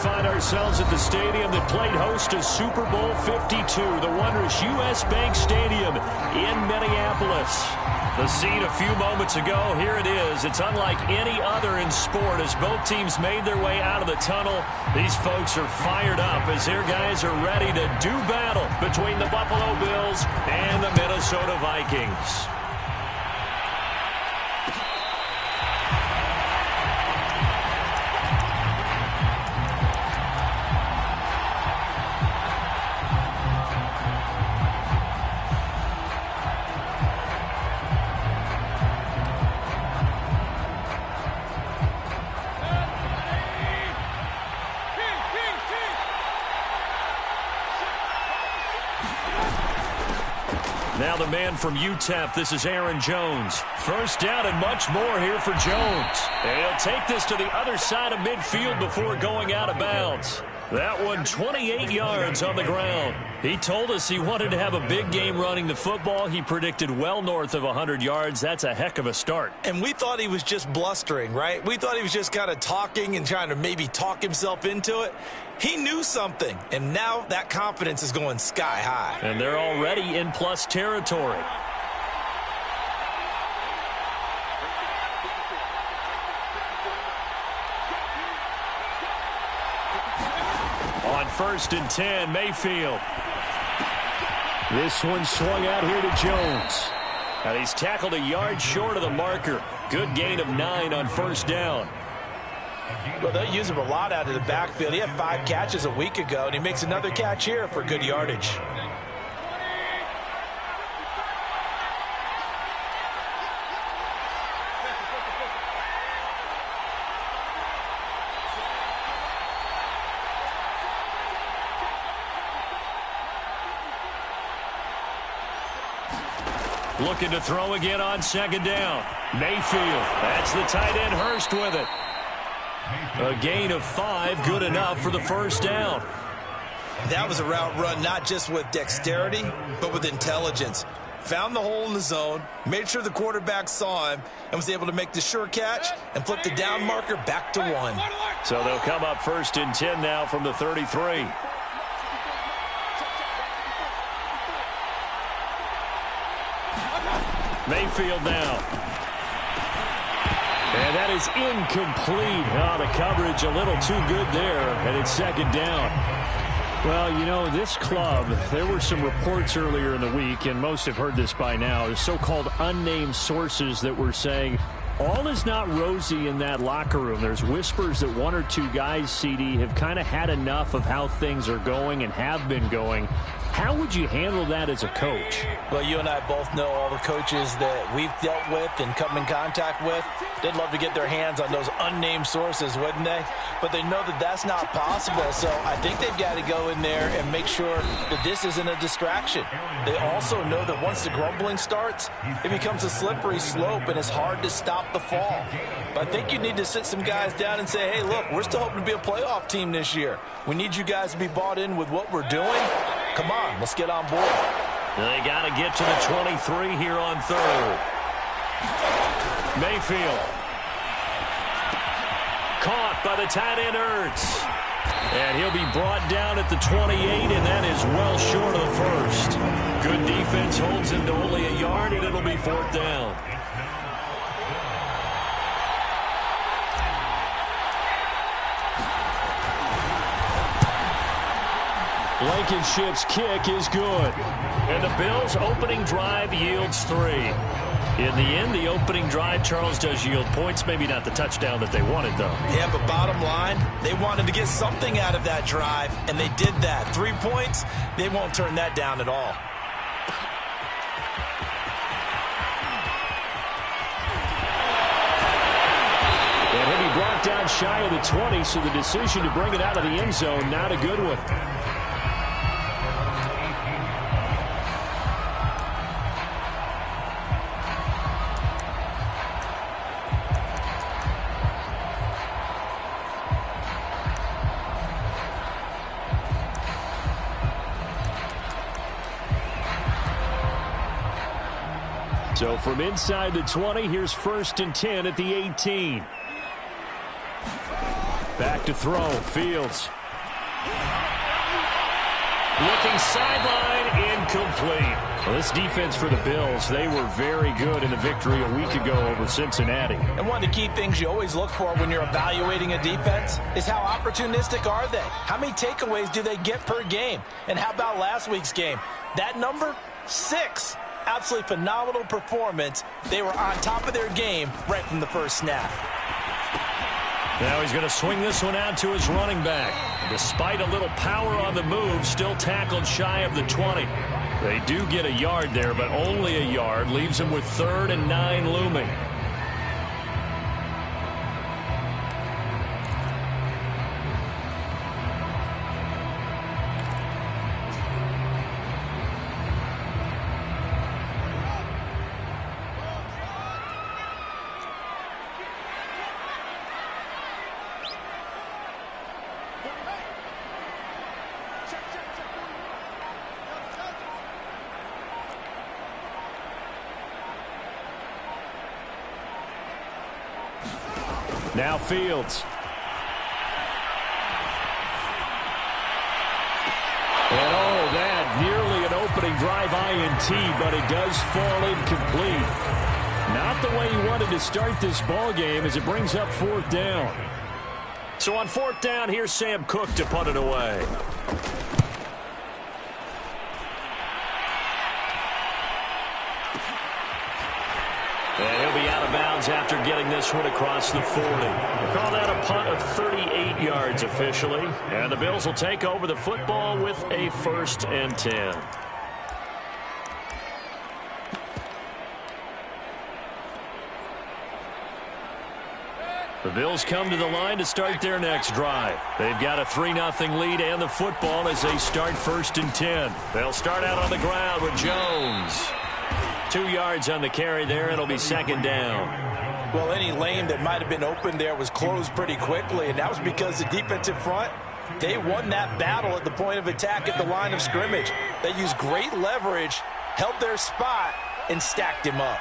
find ourselves at the stadium that played host to Super Bowl 52, the wondrous U.S. Bank Stadium in Minneapolis. The scene a few moments ago, here it is. It's unlike any other in sport as both teams made their way out of the tunnel. These folks are fired up as their guys are ready to do battle between the Buffalo Bills and the Minnesota Vikings. Now the man from UTEP, this is Aaron Jones. First down and much more here for Jones. And he'll take this to the other side of midfield before going out of bounds. That one 28 yards on the ground. He told us he wanted to have a big game running the football. He predicted well north of 100 yards. That's a heck of a start. And we thought he was just blustering, right? We thought he was just kind of talking and trying to maybe talk himself into it. He knew something, and now that confidence is going sky high. And they're already in plus territory. On 1st and 10, Mayfield. This one swung out here to Jones. And he's tackled a yard short of the marker. Good gain of 9 on 1st down. Well, they'll use him a lot out of the backfield. He had 5 catches a week ago, and he makes another catch here for good yardage. Looking to throw again on 2nd down. Mayfield. That's the tight end Hurst with it. A gain of 5, good enough for the 1st down. That was a route run not just with dexterity, but with intelligence. Found the hole in the zone, made sure the quarterback saw him, and was able to make the sure catch and flip the down marker back to 1. So they'll come up 1st and 10 now from the 33. Mayfield now. And that is incomplete. Oh, the coverage a little too good there, and it's 2nd down. Well, you know, this club, there were some reports earlier in the week, and most have heard this by now, the so-called unnamed sources that were saying all is not rosy in that locker room. There's whispers that 1 or 2 guys, CD, have kind of had enough of how things are going and have been going. How would you handle that as a coach? Well, you and I both know all the coaches that we've dealt with and come in contact with. They'd love to get their hands on those unnamed sources, wouldn't they? But they know that that's not possible, so I think they've got to go in there and make sure that this isn't a distraction. They also know that once the grumbling starts, it becomes a slippery slope, and it's hard to stop the fall. But I think you need to sit some guys down and say, hey, look, we're still hoping to be a playoff team this year. We need you guys to be bought in with what we're doing. Come on, let's get on board. They got to get to the 23 here on 3rd. Mayfield. Caught by the tight end Ertz. And he'll be brought down at the 28, and that is well short of the 1st. Good defense holds him to only a yard, and it'll be 4th down. Blankenship's kick is good. And the Bills' opening drive yields 3. In the end, the opening drive, Charles, does yield points. Maybe not the touchdown that they wanted, though. Yeah, but bottom line, they wanted to get something out of that drive, and they did that. 3 points, they won't turn that down at all. And he'll be brought down shy of the 20, so the decision to bring it out of the end zone, not a good one. So from inside the 20, here's 1st and 10 at the 18. Back to throw. Fields. Looking sideline, incomplete. Well, this defense for the Bills, they were very good in the victory a week ago over Cincinnati. And one of the key things you always look for when you're evaluating a defense is how opportunistic are they? How many takeaways do they get per game? And how about last week's game? That number? 6. Absolutely phenomenal performance. They were on top of their game right from the first snap. Now he's going to swing this one out to his running back. Despite a little power on the move, still tackled shy of the 20. They do get a yard there, but only a yard. Leaves him with 3rd and 9 looming. Now Fields. And that nearly an opening drive INT, but it does fall incomplete. Not the way he wanted to start this ball game as it brings up 4th down. So on 4th down, here's Sam Cook to punt it away. And he'll be out of bounds after getting this one across the 40. We'll call that a punt of 38 yards officially. And the Bills will take over the football with a 1st and 10. The Bills come to the line to start their next drive. They've got a 3-0 lead and the football as they start 1st and 10. They'll start out on the ground with Jones. 2 yards on the carry there. It'll be 2nd down. Well, any lane that might have been open there was closed pretty quickly, and that was because the defensive front, they won that battle at the point of attack at the line of scrimmage. They used great leverage, held their spot, and stacked him up.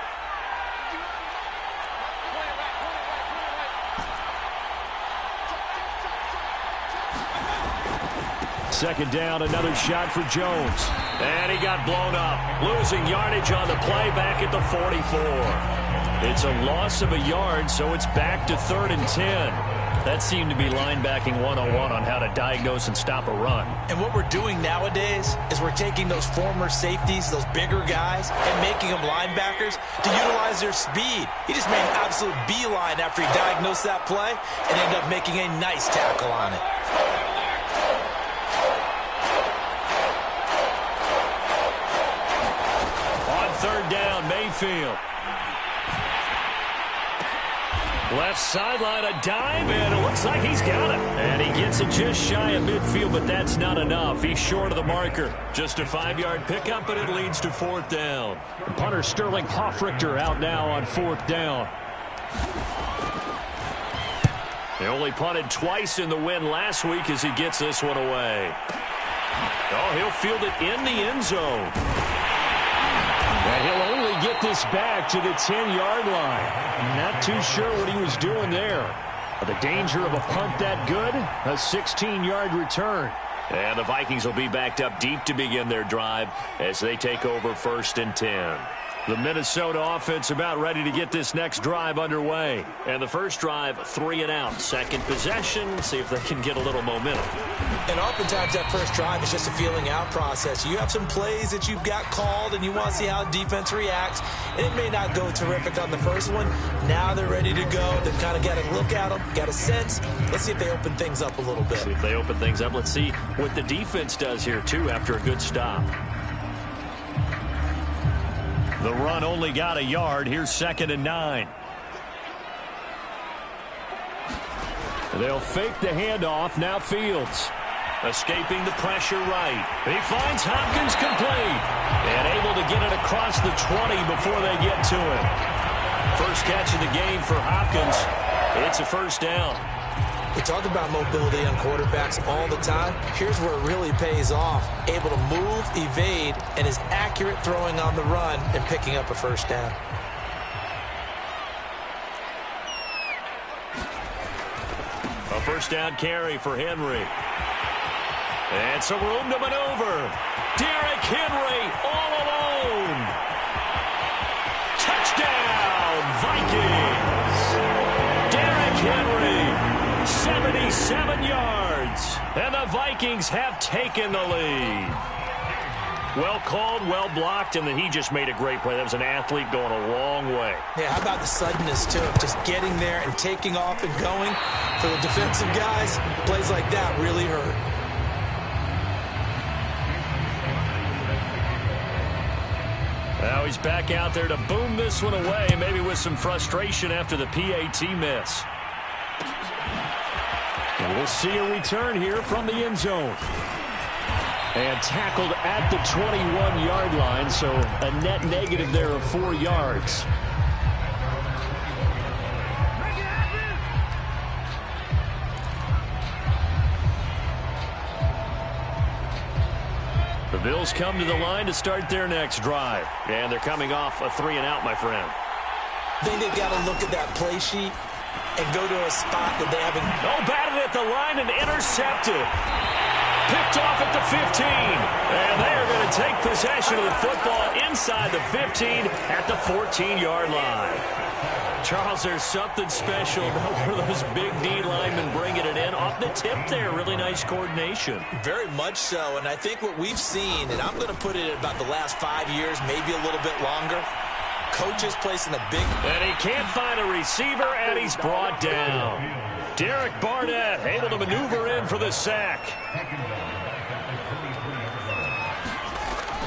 Second down, another shot for Jones. And he got blown up. Losing yardage on the play back at the 44. It's a loss of a yard, so it's back to 3rd and 10. That seemed to be linebacking 101 on how to diagnose and stop a run. And what we're doing nowadays is we're taking those former safeties, those bigger guys, and making them linebackers to utilize their speed. He just made an absolute beeline after he diagnosed that play and ended up making a nice tackle on it. Third down, Mayfield. Left sideline, a dive, and it looks like he's got it. And he gets it just shy of midfield, but that's not enough. He's short of the marker. Just a 5-yard pickup, and it leads to 4th down. And punter Sterling Hoffrichter out now on 4th down. They only punted twice in the win last week as he gets this one away. Oh, he'll field it in the end zone. And he'll only get this back to the 10-yard line. Not too sure what he was doing there. But the danger of a punt that good, a 16-yard return. And the Vikings will be backed up deep to begin their drive as they take over 1st and 10. The Minnesota offense about ready to get this next drive underway. And the first drive, 3 and out. Second possession, see if they can get a little momentum. And oftentimes that first drive is just a feeling out process. You have some plays that you've got called and you want to see how defense reacts. And it may not go terrific on the first one. Now they're ready to go. They've kind of got to look at them, got a sense. Let's see if they open things up a little bit. See if they open things up. Let's see what the defense does here, too, after a good stop. The run only got a yard. Here's 2nd and 9. They'll fake the handoff. Now Fields. Escaping the pressure right. He finds Hopkins complete. And able to get it across the 20 before they get to it. First catch of the game for Hopkins. It's a 1st down. We talk about mobility on quarterbacks all the time. Here's where it really pays off. Able to move, evade, and is accurate throwing on the run and picking up a 1st down. A first down carry for Henry. And some room to maneuver. Derrick Henry all alone. Touchdown, Vikings. Derrick Henry, 77 yards. And the Vikings have taken the lead. Well called, well blocked, and then he just made a great play. That was an athlete going a long way. Yeah, how about the suddenness, too, of just getting there and taking off and going? For the defensive guys, plays like that really hurt. Now he's back out there to boom this one away, maybe with some frustration after the PAT miss. And we'll see a return here from the end zone. And tackled at the 21-yard line, so a net negative there of 4 yards. The Bills come to the line to start their next drive. And they're coming off a 3-and-out, my friend. I think they've got to look at that play sheet and go to a spot that they haven't. Oh, batted at the line and intercepted. Picked off at the 15. And they are going to take possession of the football inside the 15 at the 14-yard line. Charles, there's something special about one of those big D linemen bringing it in off the tip there. Really nice coordination. Very much so, and I think what we've seen, and I'm going to put it at about the last 5 years, maybe a little bit longer, coaches placing a big... And he can't find a receiver, and he's brought down. Derek Barnett able to maneuver in for the sack.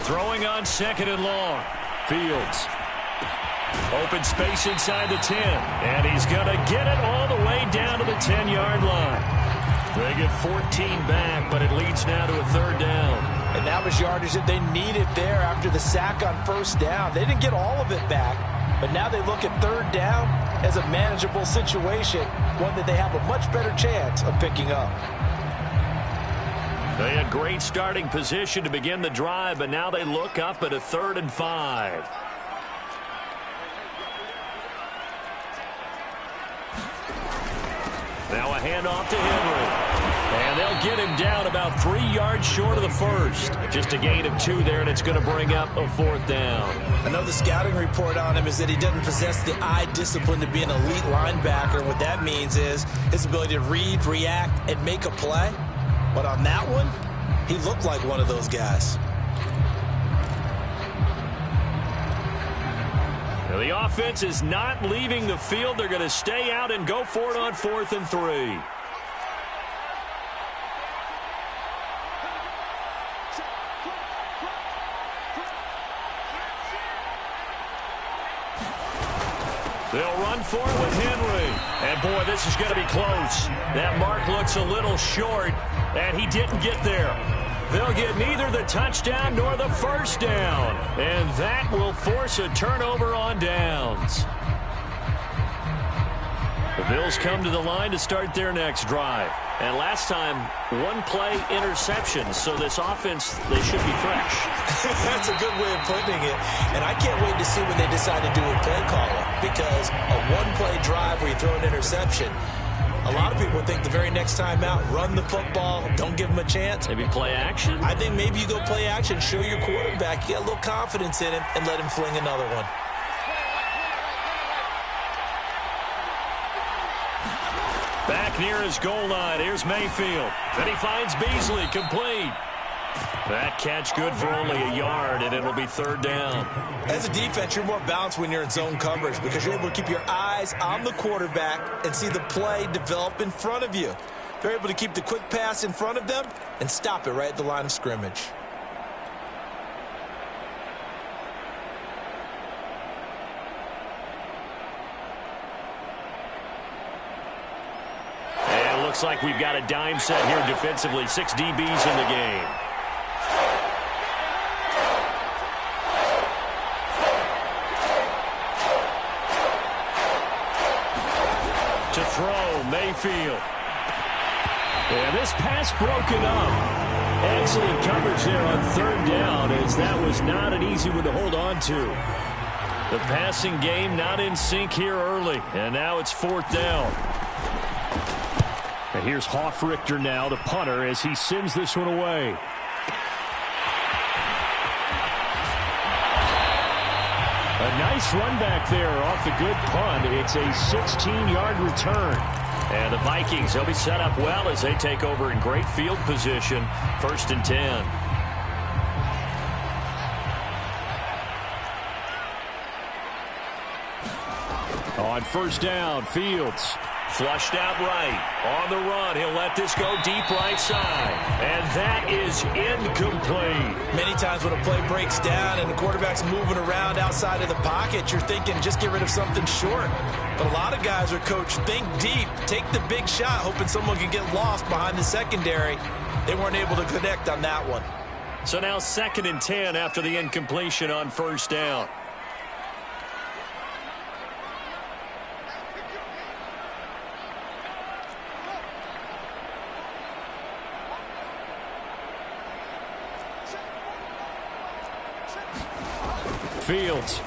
Throwing on 2nd and long. Fields. Open space inside the 10. And he's going to get it all the way down to the 10-yard line. They get 14 back, but it leads now to a 3rd down. And that was yardage that they needed there after the sack on 1st down. They didn't get all of it back, but now they look at 3rd down as a manageable situation, one that they have a much better chance of picking up. They had great starting position to begin the drive, but now they look up at a 3rd and 5. Now a handoff to Henry. And they'll get him down about 3 yards short of the first. Just a gain of 2 there, and it's going to bring up a 4th down. I know the scouting report on him is that he doesn't possess the eye discipline to be an elite linebacker. What that means is his ability to read, react, and make a play. But on that one, he looked like one of those guys. Now the offense is not leaving the field. They're going to stay out and go for it on 4th and 3. They'll run for it with Henry. And, boy, this is going to be close. That mark looks a little short, and he didn't get there. They'll get neither the touchdown nor the 1st down. And that will force a turnover on downs. The Bills come to the line to start their next drive. And last time, 1-play interception. So this offense, they should be fresh. That's a good way of putting it. And I can't wait to see when they decide to do a play caller. Because a 1-play drive where you throw an interception, a lot of people think the very next time out, run the football, don't give them a chance. Maybe play action? I think maybe you go play action, show your quarterback, you got a little confidence in him, and let him fling another one. Back near his goal line, here's Mayfield. Then he finds Beasley, complete. That catch good for only a yard, and it'll be 3rd down. As a defense, you're more balanced when you're in zone coverage because you're able to keep your eyes on the quarterback and see the play develop in front of you. They're able to keep the quick pass in front of them and stop it right at the line of scrimmage. And it looks like we've got a dime set here defensively. 6 DBs in the game. To throw, Mayfield. And this pass broken up. Excellent coverage there on 3rd down, as that was not an easy one to hold on to. The passing game not in sync here early, and now it's 4th down. And here's Hofrichter now, the punter, as he sends this one away. A nice run back there off the good punt. It's a 16-yard return. And the Vikings, they'll be set up well as they take over in great field position. 1st and 10. On 1st down, Fields. Flushed out right. On the run, he'll let this go deep right side. And that is incomplete. Many times when a play breaks down and the quarterback's moving around outside of the pocket, you're thinking just get rid of something short. But a lot of guys are coached, think deep, take the big shot, hoping someone can get lost behind the secondary. They weren't able to connect on that one. So now 2nd and 10 after the incompletion on 1st down. Fields.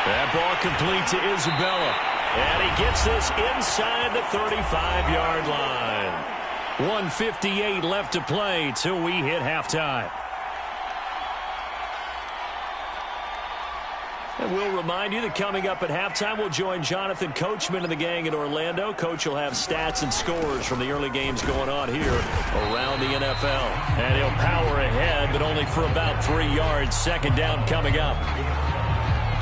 That ball complete to Isabella. And he gets this inside the 35-yard line. 1:58 left to play till we hit halftime. And we'll remind you that coming up at halftime, we'll join Jonathan Coachman and the gang in Orlando. Coach will have stats and scores from the early games going on here around the NFL. And he'll power ahead, but only for about 3 yards. 2nd down coming up.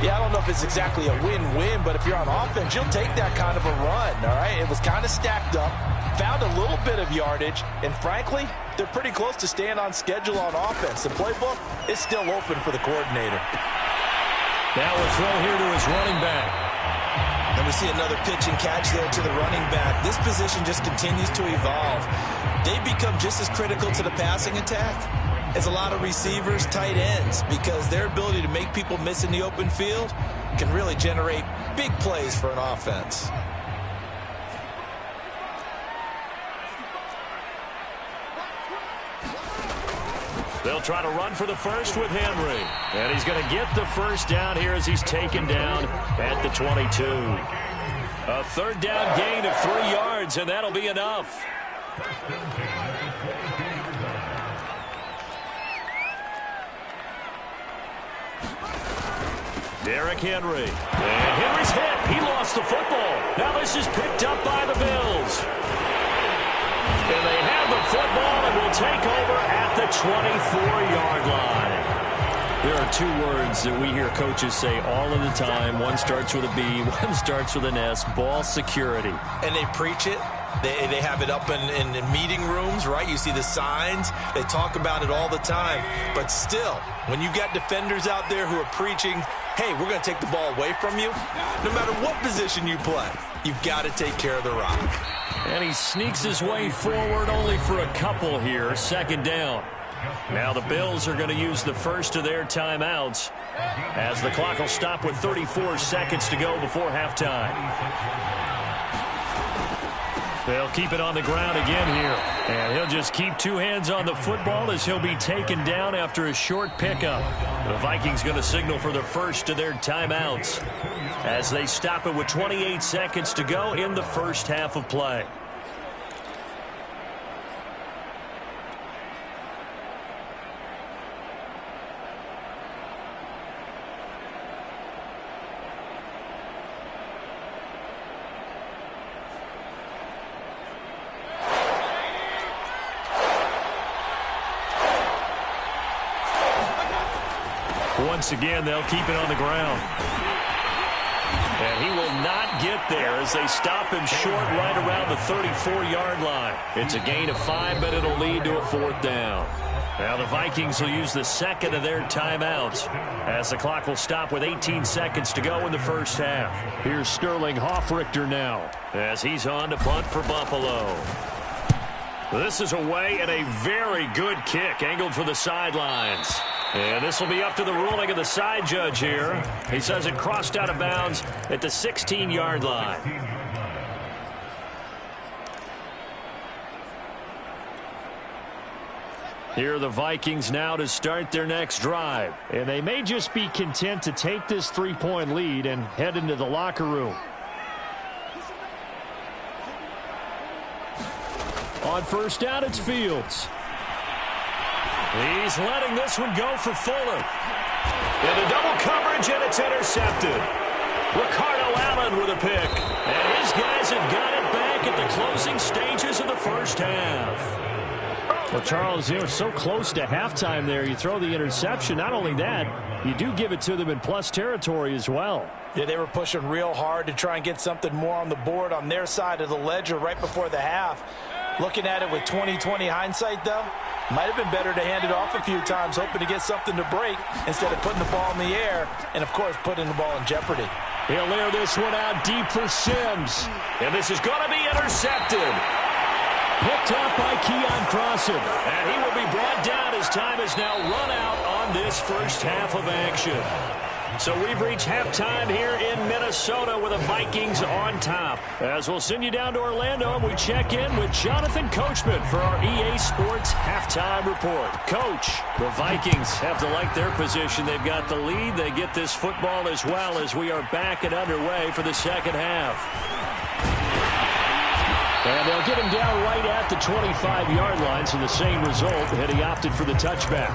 Yeah, I don't know if it's exactly a win-win, but if you're on offense, you'll take that kind of a run, all right? It was kind of stacked up, found a little bit of yardage, and frankly, they're pretty close to staying on schedule on offense. The playbook is still open for the coordinator. Now a throw here to his running back. And we see another pitch and catch there to the running back. This position just continues to evolve. They become just as critical to the passing attack as a lot of receivers, tight ends, because their ability to make people miss in the open field can really generate big plays for an offense. They'll try to run for the first with Henry. And he's going to get the 1st down here as he's taken down at the 22. A 3rd down gain of 3 yards, and that'll be enough. Derrick Henry. And Henry's hit. He lost the football. Now this is picked up by the Bills. And they have the football and will take over at the 24-yard line. There are 2 words that we hear coaches say all of the time. One starts with a B, one starts with an S, ball security. And they preach it. They have it up in meeting rooms, right? You see the signs. They talk about it all the time. But still, when you got defenders out there who are preaching, hey, we're going to take the ball away from you, no matter what position you play, you've got to take care of the rock. And he sneaks his way forward only for a couple here. 2nd down. Now the Bills are going to use the first of their timeouts as the clock will stop with 34 seconds to go before halftime. They'll keep it on the ground again here. And he'll just keep 2 hands on the football as he'll be taken down after a short pickup. The Vikings going to signal for the first of their timeouts as they stop it with 28 seconds to go in the first half of play. Once again, they'll keep it on the ground. And he will not get there as they stop him short right around the 34-yard line. It's a gain of 5, but it'll lead to a 4th down. Now the Vikings will use the second of their timeouts as the clock will stop with 18 seconds to go in the first half. Here's Sterling Hofrichter now as he's on to punt for Buffalo. This is away and a very good kick angled for the sidelines. And this will be up to the ruling of the side judge here. He says it crossed out of bounds at the 16-yard line. Here are the Vikings now to start their next drive. And they may just be content to take this 3-point lead and head into the locker room. On first down, it's Fields. He's letting this one go for Fuller. Into double coverage, and it's intercepted. Ricardo Allen with a pick. And his guys have got it back at the closing stages of the first half. Well, Charles, you know, so close to halftime there. You throw the interception. Not only that, you do give it to them in plus territory as well. Yeah, they were pushing real hard to try and get something more on the board on their side of the ledger right before the half. Looking at it with 20/20 hindsight, though, might have been better to hand it off a few times, hoping to get something to break instead of putting the ball in the air and, of course, putting the ball in jeopardy. He'll air this one out deep for Sims. And this is going to be intercepted. Picked up by Keon Crossan. And he will be brought down as time has now run out on this first half of action. So we've reached halftime here in Minnesota with the Vikings on top. As we'll send you down to Orlando, and we check in with Jonathan Coachman for our EA Sports Halftime Report. Coach, the Vikings have to like their position. They've got the lead. They get this football as well as we are back and underway for the second half. And they'll get him down right at the 25-yard line, so the same result, and he opted for the touchback.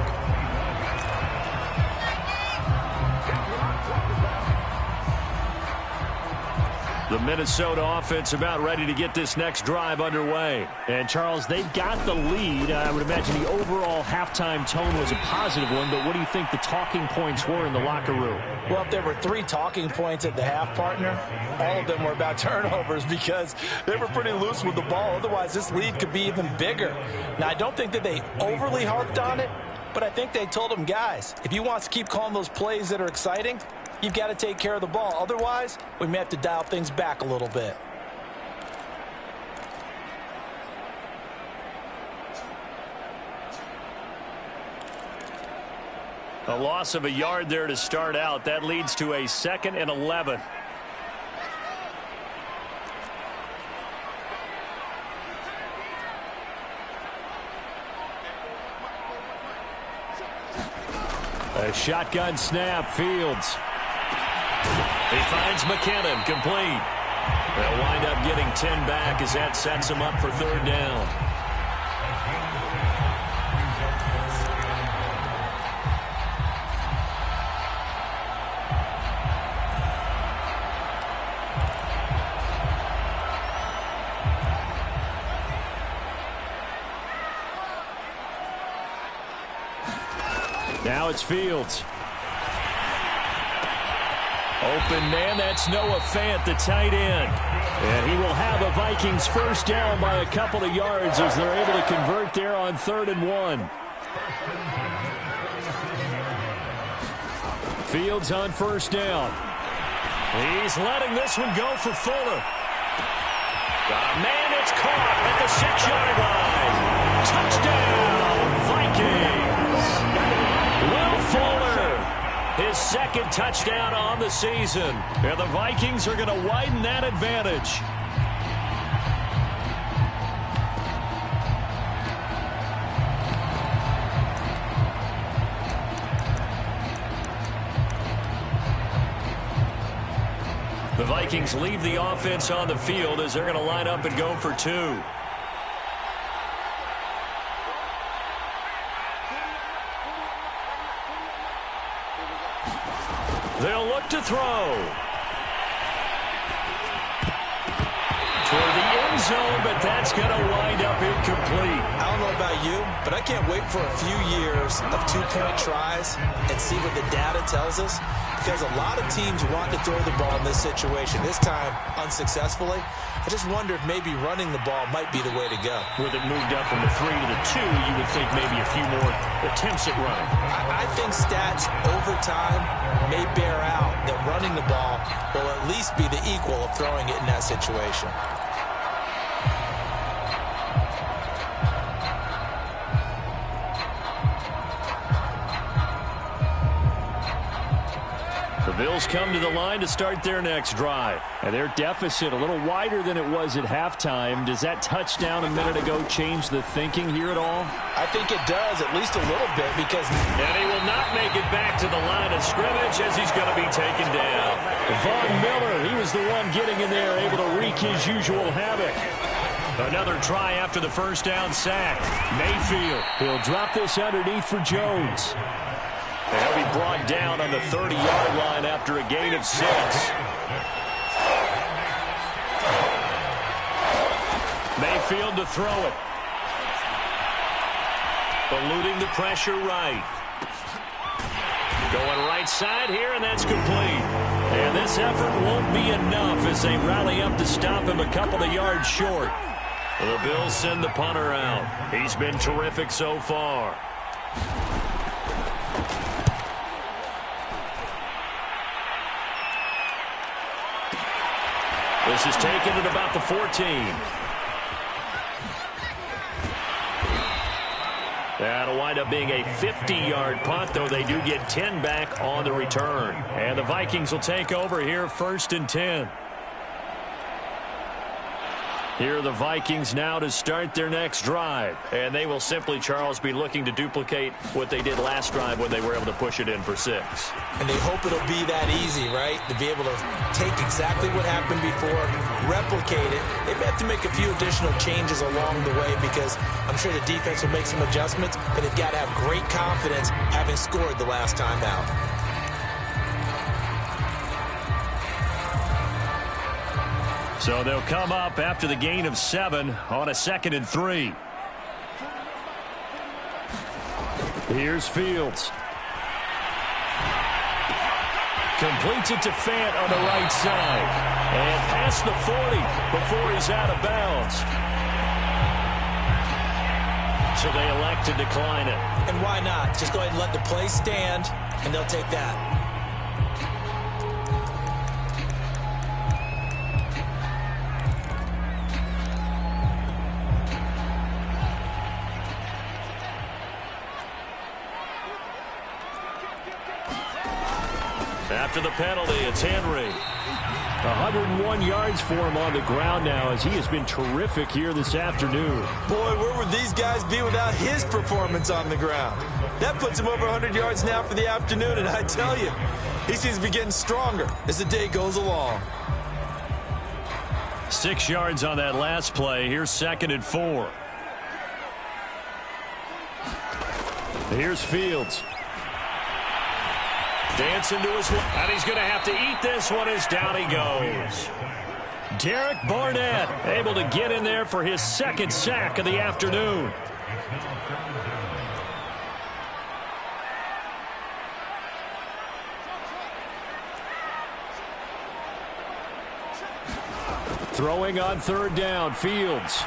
The Minnesota offense about ready to get this next drive underway. And, Charles, they've got the lead. I would imagine the overall halftime tone was a positive one, but what do you think the talking points were in the locker room? Well, if there were 3 talking points at the half, partner, all of them were about turnovers because they were pretty loose with the ball. Otherwise, this lead could be even bigger. Now, I don't think that they overly harped on it, but I think they told them, guys, if you want to keep calling those plays that are exciting, you've got to take care of the ball. Otherwise, we may have to dial things back a little bit. A loss of a yard there to start out. That leads to a 2nd and 11. A shotgun snap, Fields. He finds McKinnon, complete. They'll wind up getting 10 back as that sets him up for 3rd down. Now it's Fields. Open man, that's Noah Fant, the tight end. And he will have a Vikings first down by a couple of yards as they're able to convert there on 3rd and 1. Fields on first down. He's letting this one go for Fuller. Man, it's caught at the 6-yard line. Touchdown, Vikings. Will Fuller, his 2nd touchdown on the season. And the Vikings are going to widen that advantage. The Vikings leave the offense on the field as they're going to line up and go for 2. They'll look to throw. Toward the end zone, but that's going to wind up incomplete. I don't know about you, but I can't wait for a few years of 2-point tries and see what the data tells us. Because a lot of teams want to throw the ball in this situation. This time, unsuccessfully. I just wonder if maybe running the ball might be the way to go. With it moved up from the 3 to the 2, you would think maybe a few more attempts at running. I think stats over time may bear out that running the ball will at least be the equal of throwing it in that situation. The Bills come to the line to start their next drive. And their deficit a little wider than it was at halftime. Does that touchdown a minute ago change the thinking here at all? I think it does, at least a little bit, because... And he will not make it back to the line of scrimmage as he's going to be taken down. Von Miller, he was the one getting in there, able to wreak his usual havoc. Another try after the first down sack. Mayfield. He'll drop this underneath for Jones. He'll be brought down on the 30-yard line after a gain of 6. Mayfield to throw it. Eluding the pressure right. Going right side here, and that's complete. And this effort won't be enough as they rally up to stop him a couple of yards short. The Bills send the punter out. He's been terrific so far. This is taken at about the 14. That'll wind up being a 50-yard punt, though they do get 10 back on the return. And the Vikings will take over here, 1st and 10. Here are the Vikings now to start their next drive. And they will simply, Charles, be looking to duplicate what they did last drive when they were able to push it in for 6. And they hope it'll be that easy, right? To be able to take exactly what happened before, replicate it. They may have to make a few additional changes along the way because I'm sure the defense will make some adjustments, but they've got to have great confidence having scored the last time out. So they'll come up after the gain of 7 on a 2nd and 3. Here's Fields. Completes it to Fant on the right side. And past the 40 before he's out of bounds. So they elect to decline it. And why not? Just go ahead and let the play stand, and they'll take that. After the penalty, it's Henry. 101 yards for him on the ground now as he has been terrific here this afternoon. Boy, where would these guys be without his performance on the ground? That puts him over 100 yards now for the afternoon, and I tell you, he seems to be getting stronger as the day goes along. 6 yards on that last play. Here's 2nd and 4. Here's Fields. Dancing to his left, and he's going to have to eat this one as down he goes. Derek Barnett able to get in there for his 2nd sack of the afternoon. Throwing on 3rd down, Fields.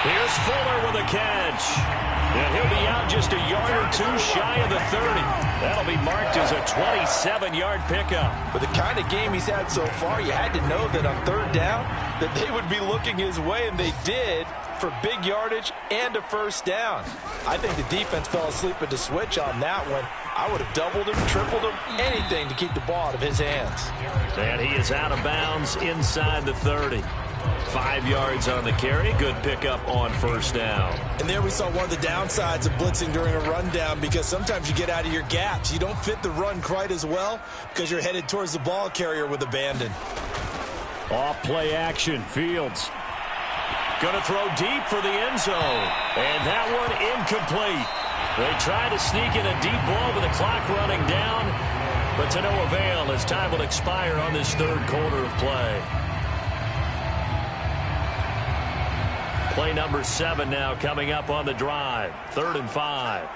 Here's Fuller with a catch. And he'll be out just a yard or 2 shy of the 30. That'll be marked as a 27-yard pickup. With the kind of game he's had so far, you had to know that on 3rd down that they would be looking his way, and they did for big yardage and a 1st down. I think the defense fell asleep at the switch on that one. I would have doubled him, tripled him, anything to keep the ball out of his hands. And he is out of bounds inside the 30. 5 yards on the carry. Good pickup on 1st down. And there we saw one of the downsides of blitzing during a rundown, because sometimes you get out of your gaps. You don't fit the run quite as well because you're headed towards the ball carrier with abandon. Off play action. Fields going to throw deep for the end zone. And that one incomplete. They try to sneak in a deep ball with the clock running down, but to no avail as time will expire on this 3rd quarter of play. Play number 7 now coming up on the drive. 3rd and 5.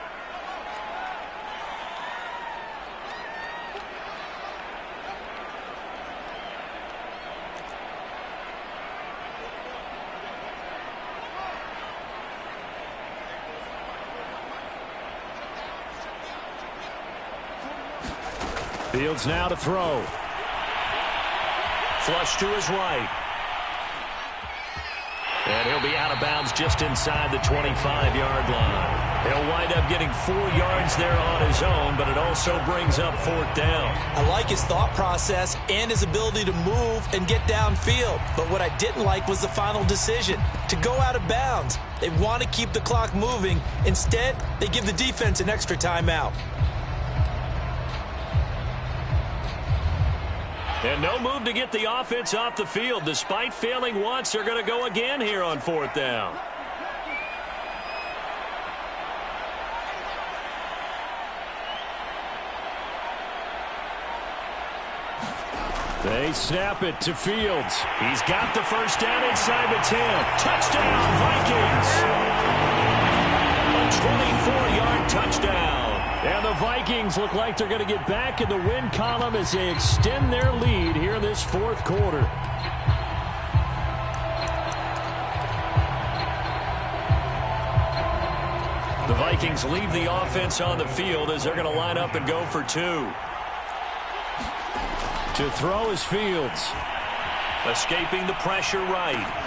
Fields now to throw. Flush to his right. And he'll be out of bounds just inside the 25-yard line. He'll wind up getting 4 yards there on his own, but it also brings up 4th down. I like his thought process and his ability to move and get downfield. But what I didn't like was the final decision, to go out of bounds. They want to keep the clock moving. Instead, they give the defense an extra timeout. And no move to get the offense off the field. Despite failing once, they're going to go again here on 4th down. They snap it to Fields. He's got the first down inside the 10. Touchdown, Vikings! A 24-yard touchdown. And the Vikings look like they're going to get back in the win column as they extend their lead here in this 4th quarter. The Vikings leave the offense on the field as they're going to line up and go for 2. To throw is Fields. Escaping the pressure right.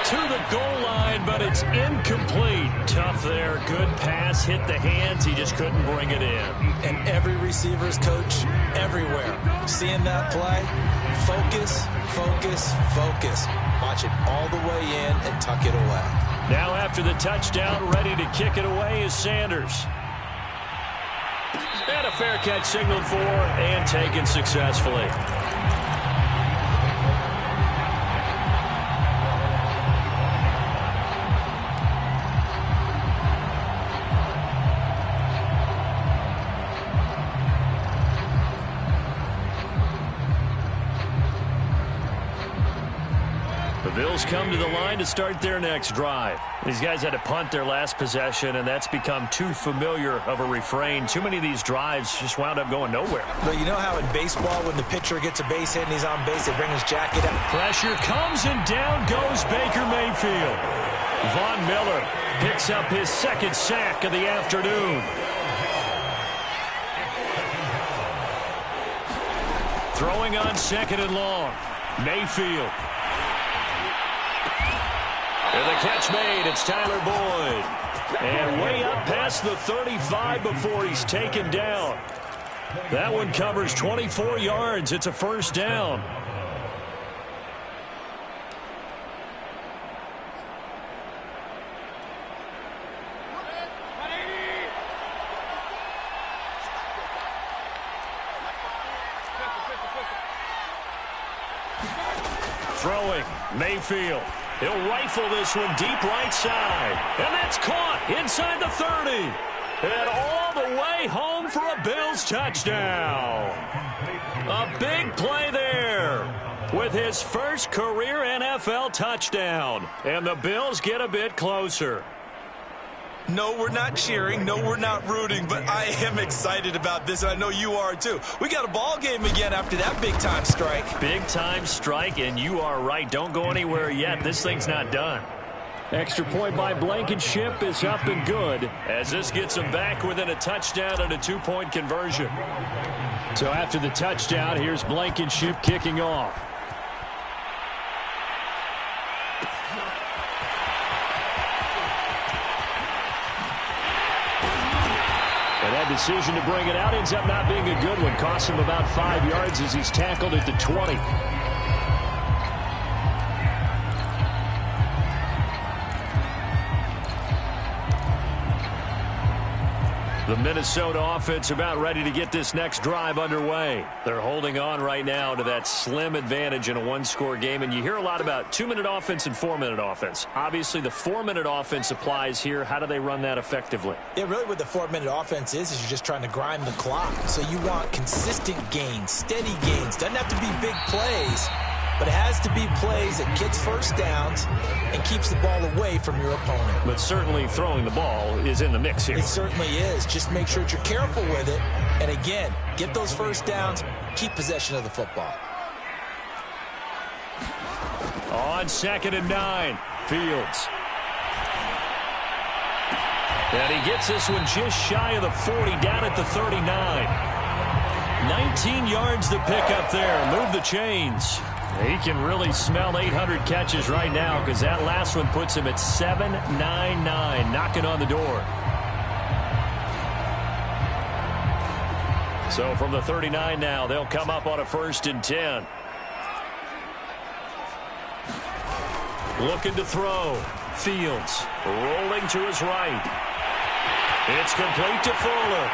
To the goal line, but it's incomplete. Tough there. Good pass. Hit the hands. He just couldn't bring it in. And every receiver's coach everywhere. Seeing that play, focus, focus, focus. Watch it all the way in and tuck it away. Now after the touchdown, ready to kick it away is Sanders. And a fair catch signaled for and taken successfully. The Bills come to the line to start their next drive. These guys had to punt their last possession, and that's become too familiar of a refrain. Too many of these drives just wound up going nowhere. But you know how in baseball, when the pitcher gets a base hit and he's on base, they bring his jacket up? Pressure comes, and down goes Baker Mayfield. Von Miller picks up his 2nd sack of the afternoon. Throwing on 2nd and long. Mayfield. And the catch made. It's Tyler Boyd. And way up past the 35 before he's taken down. That one covers 24 yards. It's a first down. Throwing, Mayfield. He'll rifle this one deep right side. And that's caught inside the 30. And all the way home for a Bills touchdown. A big play there with his first career NFL touchdown. And the Bills get a bit closer. No, we're not cheering. No, we're not rooting. But I am excited about this, and I know you are too. We got a ball game again after that big-time strike. Big-time strike, and you are right. Don't go anywhere yet. This thing's not done. Extra point by Blankenship is up and good as this gets them back within a touchdown and a 2-point conversion. So after the touchdown, here's Blankenship kicking off. And that decision to bring it out ends up not being a good one. Costs him about 5 yards as he's tackled at the 20. The Minnesota offense about ready to get this next drive underway. They're holding on right now to that slim advantage in a one-score game. And you hear a lot about 2-minute offense and 4-minute offense. Obviously, the 4-minute offense applies here. How do they run that effectively? Yeah, really what the 4-minute offense is you're just trying to grind the clock. So you want consistent gains, steady gains. Doesn't have to be big plays, but it has to be plays that gets first downs and keeps the ball away from your opponent. But certainly throwing the ball is in the mix here. It certainly is. Just make sure that you're careful with it. And again, get those first downs, keep possession of the football. On 2nd and 9, Fields. And he gets this one just shy of the 40, down at the 39. 19 yards to pick up there. Move the chains. He can really smell 800 catches right now because that last one puts him at 799, knocking on the door. So from the 39 now, they'll come up on a 1st and 10. Looking to throw. Fields rolling to his right. It's complete to Fuller.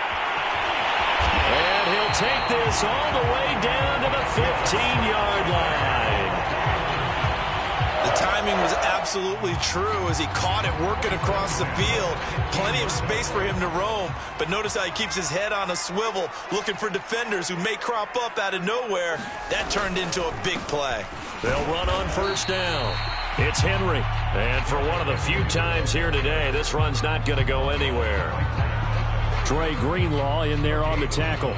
And he'll take this all the way down to the 15. 15-yard line. The timing was absolutely true as he caught it working across the field. Plenty of space for him to roam, but notice how he keeps his head on a swivel, looking for defenders who may crop up out of nowhere. That turned into a big play. They'll run on first down. It's Henry. And for one of the few times here today, this run's not going to go anywhere. Trey Greenlaw in there on the tackle.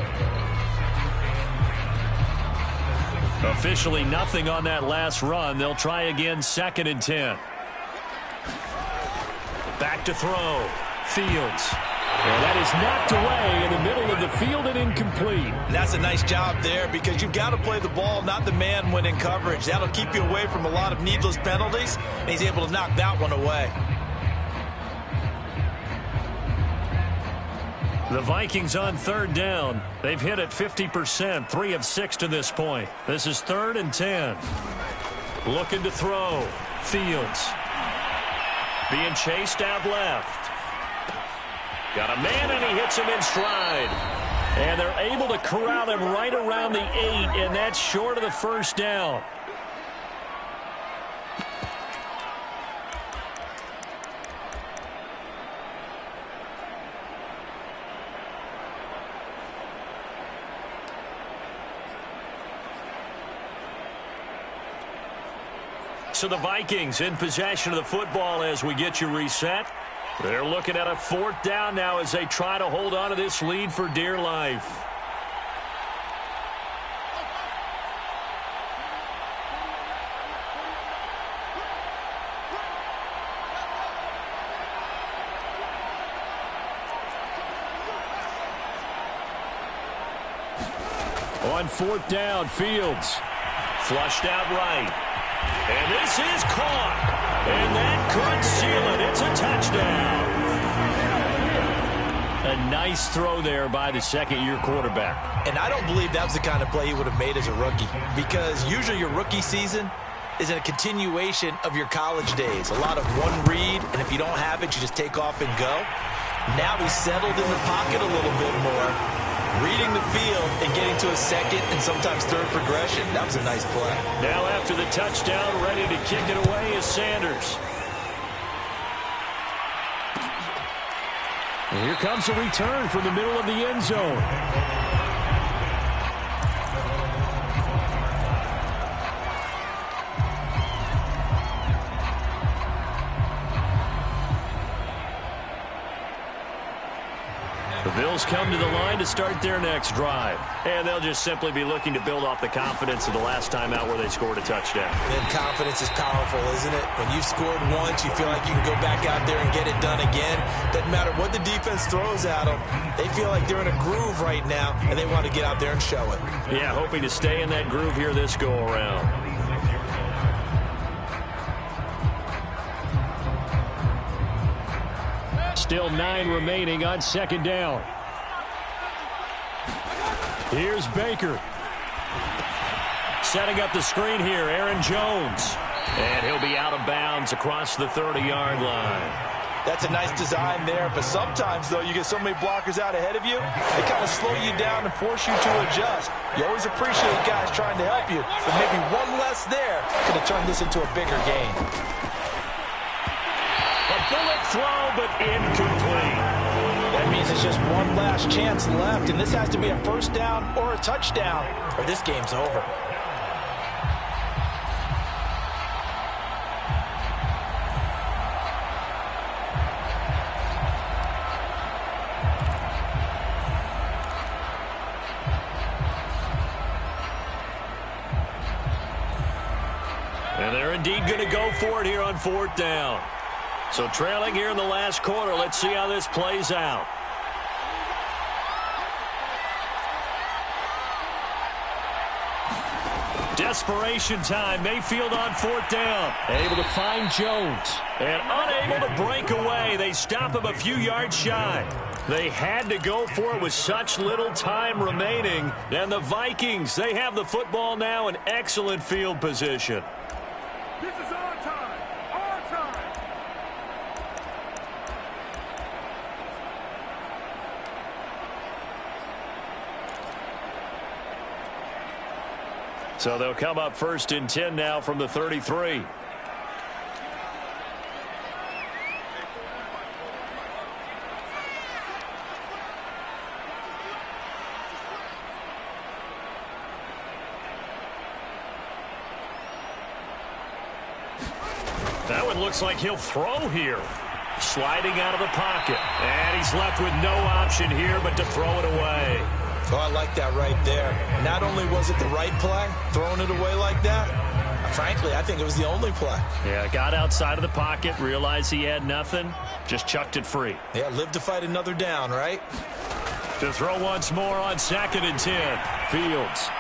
Officially nothing on that last run. They'll try again, 2nd and 10. Back to throw. Fields. And that is knocked away in the middle of the field and incomplete. And that's a nice job there because you've got to play the ball, not the man when in coverage. That'll keep you away from a lot of needless penalties, and he's able to knock that one away. The Vikings on 3rd down. They've hit it 50%, 3 of 6 to this point. This is 3rd and 10. Looking to throw. Fields. Being chased out left. Got a man, and he hits him in stride. And they're able to corral him right around the 8, and that's short of the first down. So the Vikings in possession of the football as we get you reset. They're looking at a 4th down now as they try to hold on to this lead for dear life. On 4th down, Fields. Flushed out right. And this is caught. And that could seal it. It's a touchdown. A nice throw there by the second-year quarterback. And I don't believe that was the kind of play he would have made as a rookie, because usually your rookie season is a continuation of your college days. A lot of one read, and if you don't have it, you just take off and go. Now he's settled in the pocket a little bit more, reading the field and getting to a 2nd and sometimes 3rd progression. That was a nice play. Now after the touchdown, ready to kick it away is Sanders. And here comes a return from the middle of the end zone. The Bills come to the line to start their next drive. And they'll just simply be looking to build off the confidence of the last time out where they scored a touchdown. And confidence is powerful, isn't it? When you've scored once, you feel like you can go back out there and get it done again. Doesn't matter what the defense throws at them. They feel like they're in a groove right now, and they want to get out there and show it. Yeah, hoping to stay in that groove here this go-around. Still 9 remaining on 2nd down. Here's Baker. Setting up the screen here, Aaron Jones. And he'll be out of bounds across the 30-yard line. That's a nice design there, but sometimes, though, you get so many blockers out ahead of you, they kind of slow you down and force you to adjust. You always appreciate guys trying to help you, but maybe one less there could have turned this into a bigger game. A bullet throw, but incomplete. That means it's just one last chance left, and this has to be a 1st down or a touchdown, or this game's over. And they're indeed going to go for it here on 4th down. So trailing here in the last quarter. Let's see how this plays out. Desperation time. Mayfield on 4th down. Able to find Jones. And unable to break away. They stop him a few yards shy. They had to go for it with such little time remaining. And the Vikings, they have the football now in excellent field position. This is our time. Our time. So they'll come up 1st and 10 now from the 33. That one looks like he'll throw here. Sliding out of the pocket. And he's left with no option here but to throw it away. Oh, I like that right there. Not only was it the right play, throwing it away like that, frankly, I think it was the only play. Yeah, got outside of the pocket, realized he had nothing, just chucked it free. Yeah, live to fight another down, right? To throw once more on 2nd and 10. Fields.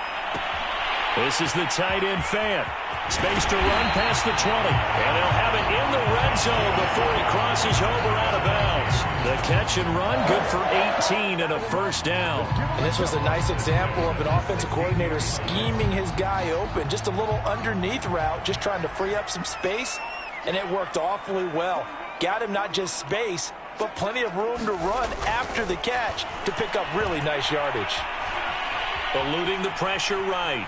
This is the tight end fan. Space to run past the 20. And he'll have it in the red zone before he crosses over out of bounds. The catch and run, good for 18 and a 1st down. And this was a nice example of an offensive coordinator scheming his guy open. Just a little underneath route, just trying to free up some space. And it worked awfully well. Got him not just space, but plenty of room to run after the catch to pick up really nice yardage. Eluding the pressure right.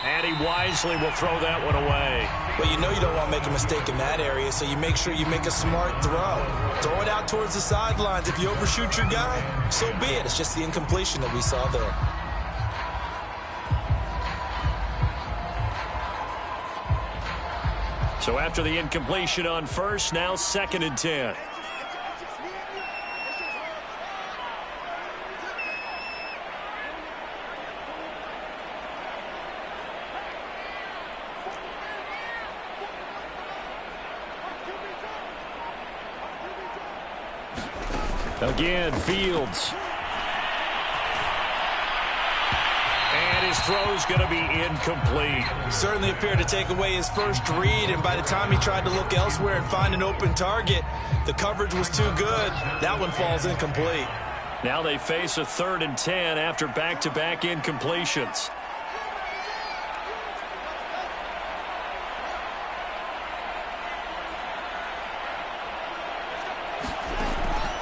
And he wisely will throw that one away. Well, you know you don't want to make a mistake in that area, so you make sure you make a smart throw. Throw it out towards the sidelines. If you overshoot your guy, so be it. It's just the incompletion that we saw there. So after the incompletion on 1st, now 2nd and 10. Again, Fields. And his throw's going to be incomplete. Certainly appeared to take away his first read, and by the time he tried to look elsewhere and find an open target, the coverage was too good. That one falls incomplete. Now they face a 3rd and 10 after back-to-back incompletions.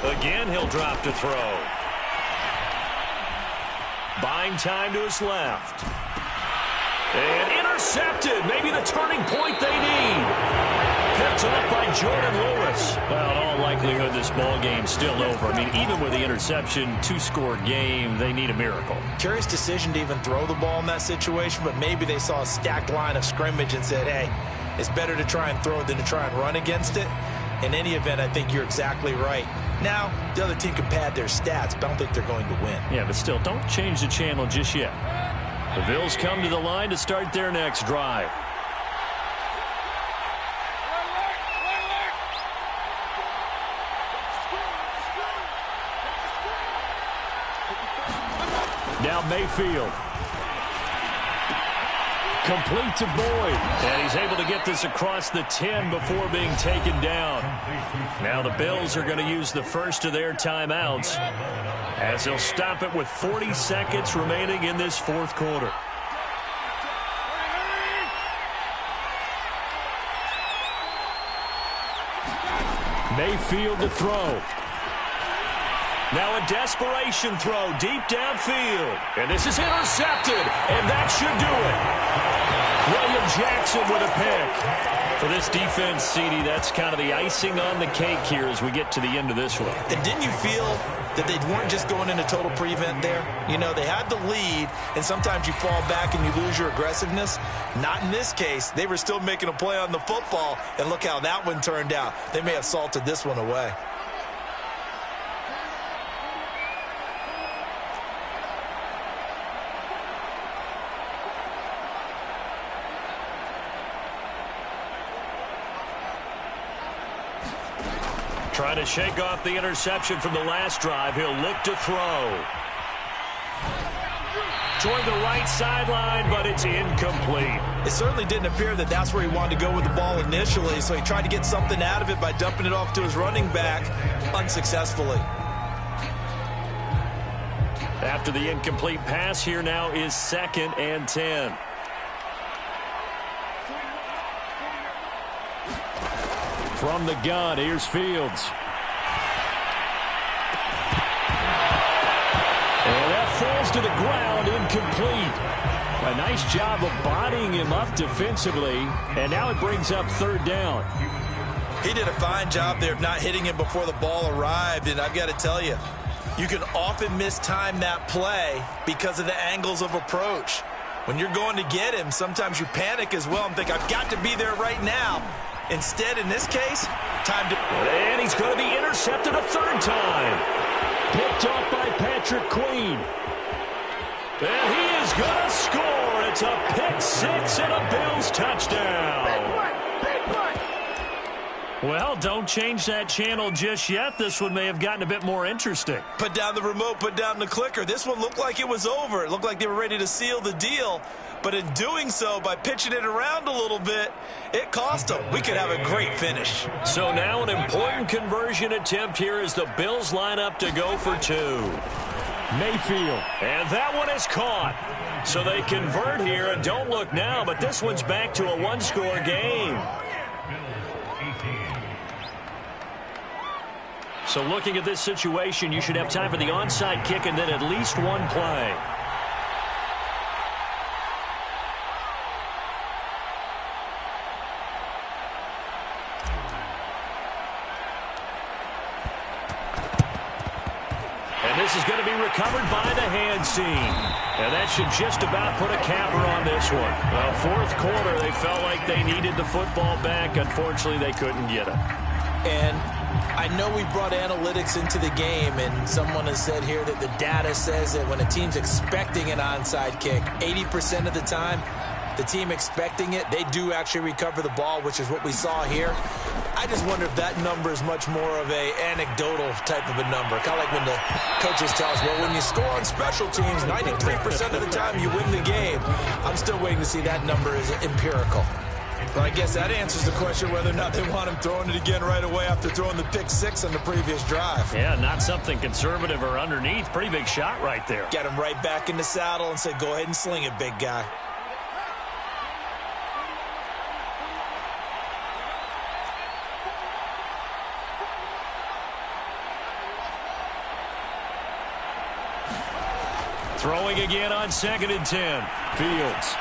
Again, he'll drop to throw. Buying time to his left. And intercepted. Maybe the turning point they need. Picked up by Jordan Lewis. Well, in all likelihood, this ball game's still over. I mean, even with the interception, 2-score game, they need a miracle. Curious decision to even throw the ball in that situation, but maybe they saw a stacked line of scrimmage and said, hey, it's better to try and throw it than to try and run against it. In any event, I think you're exactly right. Now, the other team can pad their stats, but I don't think they're going to win. Yeah, but still, don't change the channel just yet. The Bills come to the line to start their next drive. Now Mayfield. Complete to Boyd. And he's able to get this across the 10 before being taken down. Now the Bills are going to use the first of their timeouts as they'll stop it with 40 seconds remaining in this 4th quarter. Mayfield to throw. Now a desperation throw deep downfield. And this is intercepted. And that should do it. William Jackson with a pick. For this defense, CD, that's kind of the icing on the cake here as we get to the end of this one. And didn't you feel that they weren't just going into total prevent there? You know, they had the lead, and sometimes you fall back and you lose your aggressiveness. Not in this case. They were still making a play on the football, and look how that one turned out. They may have salted this one away. Trying to shake off the interception from the last drive. He'll look to throw. Toward the right sideline, but it's incomplete. It certainly didn't appear that that's where he wanted to go with the ball initially, so he tried to get something out of it by dumping it off to his running back unsuccessfully. After the incomplete pass, here now is 2nd and 10. From the gun, here's Fields. And that falls to the ground, incomplete. A nice job of bodying him up defensively, and now it brings up third down. He did a fine job there of not hitting him before the ball arrived, and I've got to tell you, you can often mistime that play because of the angles of approach. When you're going to get him, sometimes you panic as well and think, I've got to be there right now. Instead, in this case, time to... And he's going to be intercepted a third time. Picked off by Patrick Queen. And he is going to score. It's a pick six and a Bills touchdown. Well, don't change that channel just yet. This one may have gotten a bit more interesting. Put down the remote, put down the clicker. This one looked like it was over. It looked like they were ready to seal the deal. But in doing so, by pitching it around a little bit, it cost them. We could have a great finish. So now an important conversion attempt here as the Bills line up to go for two. Mayfield. And that one is caught. So they convert here, and don't look now, but this one's back to a one-score game. So looking at this situation, you should have time for the onside kick and then at least one play. And this is going to be recovered by the hands team. And that should just about put a capper on this one. Well, fourth quarter, they felt like they needed the football back. Unfortunately, they couldn't get it. And I know we brought analytics into the game, and someone has said here that the data says that when a team's expecting an onside kick, 80% of the time, the team expecting it, they do actually recover the ball, which is what we saw here. I just wonder if that number is much more of a anecdotal type of a number. Kind of like when the coaches tell us, well, when you score on special teams, 93% of the time you win the game. I'm still waiting to see that number is empirical. Well, I guess that answers the question whether or not they want him throwing it again right away after throwing the pick six on the previous drive. Yeah, not something conservative or underneath. Pretty big shot right there. Get him right back in the saddle and say, go ahead and sling it, big guy. Throwing again on 2nd and 10. Fields.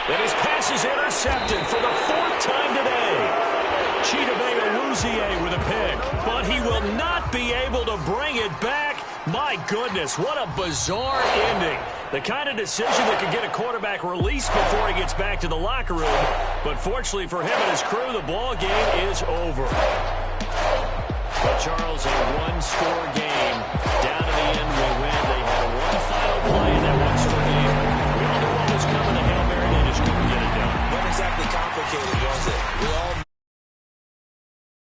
And his pass is intercepted for the fourth time today. Chidobe with a pick, but he will not be able to bring it back. My goodness, what a bizarre ending. The kind of decision that could get a quarterback released before he gets back to the locker room. But fortunately for him and his crew, the ball game is over. But Charles, a one-score game. Down to the end, we win. They had one final play in that one-score game. We all knew what was coming. The Hail Mary, they just couldn't get it done. Wasn't exactly complicated, was it? We all